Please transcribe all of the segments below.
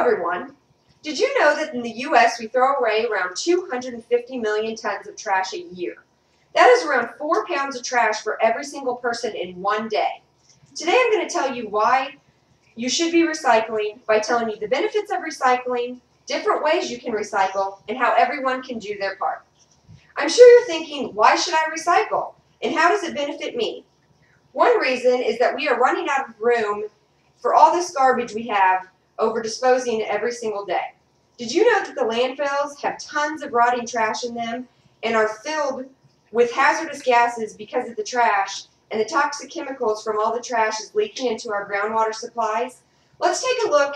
everyone. Did you know that in the U.S. we throw away around 250 million tons of trash a year? That is around 4 pounds of trash for every single person in one day. Today I'm going to tell you why you should be recycling by telling you the benefits of recycling, different ways you can recycle, and how everyone can do their part. I'm sure you're thinking, why should I recycle? And how does it benefit me? One reason is that we are running out of room for all this garbage we have over disposing every single day. Did you know that the landfills have tons of rotting trash in them and are filled with hazardous gases because of the trash, and the toxic chemicals from all the trash is leaking into our groundwater supplies? Let's take a look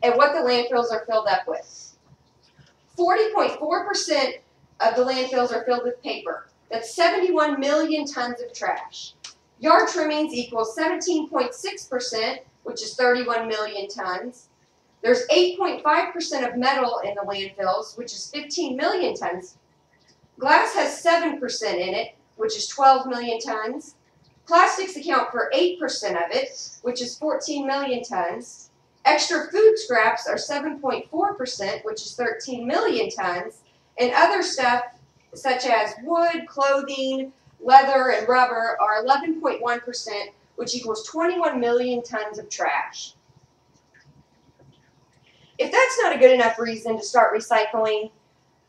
at what the landfills are filled up with. 40.4% of the landfills are filled with paper. That's 71 million tons of trash. Yard trimmings equals 17.6%, which is 31 million tons. There's 8.5% of metal in the landfills, which is 15 million tons. Glass has 7% in it, which is 12 million tons. Plastics account for 8% of it, which is 14 million tons. Extra food scraps are 7.4%, which is 13 million tons. And other stuff, such as wood, clothing, leather, and rubber, are 11.1%, which equals 21 million tons of trash. If that's not a good enough reason to start recycling,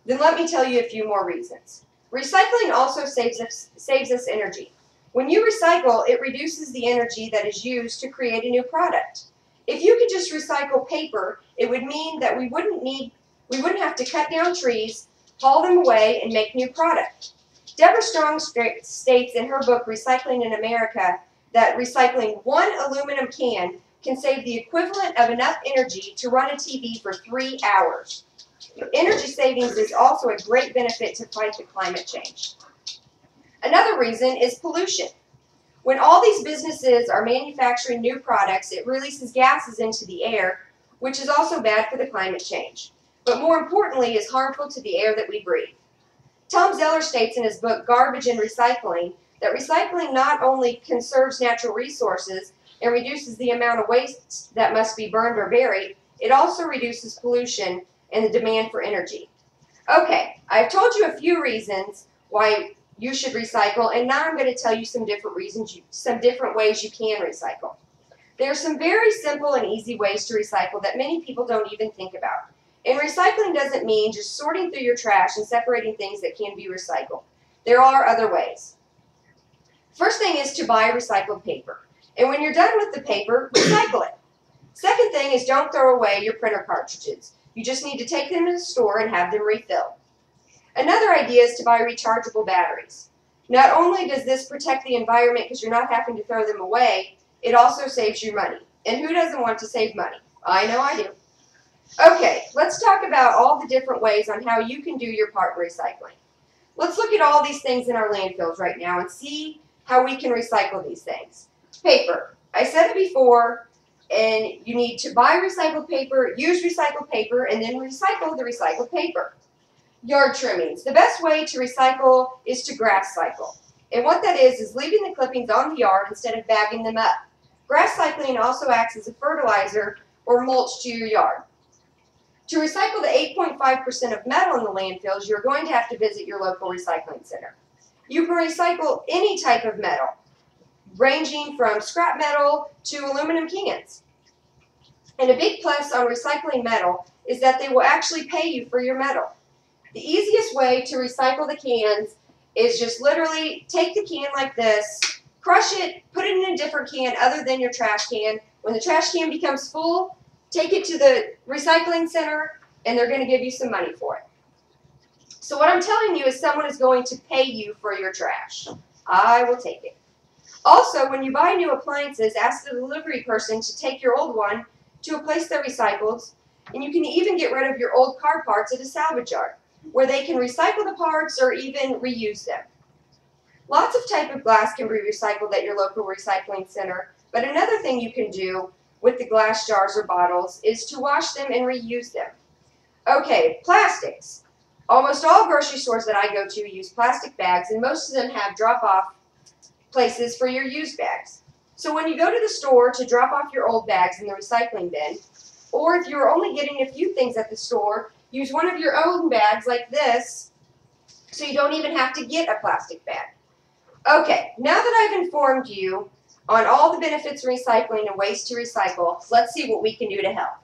then let me tell you a few more reasons. Recycling also saves us energy. When you recycle, it reduces the energy that is used to create a new product. If you could just recycle paper, it would mean that we wouldn't have to cut down trees, haul them away, and make new product. Deborah Strong states in her book, Recycling in America, that recycling one aluminum can can save the equivalent of enough energy to run a TV for 3 hours. Energy savings is also a great benefit to fight the climate change. Another reason is pollution. When all these businesses are manufacturing new products, it releases gases into the air, which is also bad for the climate change. But more importantly, is harmful to the air that we breathe. Tom Zeller states in his book, Garbage and Recycling, that recycling not only conserves natural resources and reduces the amount of waste that must be burned or buried, it also reduces pollution and the demand for energy. Okay, I've told you a few reasons why you should recycle, and now I'm going to tell you some different reasons, some different ways you can recycle. There are some very simple and easy ways to recycle that many people don't even think about. And recycling doesn't mean just sorting through your trash and separating things that can be recycled. There are other ways. First thing is to buy recycled paper. And when you're done with the paper, recycle it. Second thing is don't throw away your printer cartridges. You just need to take them to the store and have them refilled. Another idea is to buy rechargeable batteries. Not only does this protect the environment because you're not having to throw them away, it also saves you money. And who doesn't want to save money? I know I do. Okay, let's talk about all the different ways on how you can do your part in recycling. Let's look at all these things in our landfills right now and see how we can recycle these things. Paper. I said it before, and you need to buy recycled paper, use recycled paper, and then recycle the recycled paper. Yard trimmings. The best way to recycle is to grass cycle. And what that is leaving the clippings on the yard instead of bagging them up. Grass cycling also acts as a fertilizer or mulch to your yard. To recycle the 8.5% of metal in the landfills, you're going to have to visit your local recycling center. You can recycle any type of metal, ranging from scrap metal to aluminum cans. And a big plus on recycling metal is that they will actually pay you for your metal. The easiest way to recycle the cans is just literally take the can like this, crush it, put it in a different can other than your trash can. When the trash can becomes full, take it to the recycling center and they're going to give you some money for it. So what I'm telling you is someone is going to pay you for your trash. I will take it. Also, when you buy new appliances, ask the delivery person to take your old one to a place that recycles, and you can even get rid of your old car parts at a salvage yard, where they can recycle the parts or even reuse them. Lots of type of glass can be recycled at your local recycling center, but another thing you can do with the glass jars or bottles is to wash them and reuse them. Okay, plastics. Almost all grocery stores that I go to use plastic bags, and most of them have drop-off places for your used bags. So when you go to the store to drop off your old bags in the recycling bin, Or if you're only getting a few things at the store, use one of your own bags like this so you don't even have to get a plastic bag. Okay, now that I've informed you on all the benefits of recycling and ways to recycle, let's see what we can do to help.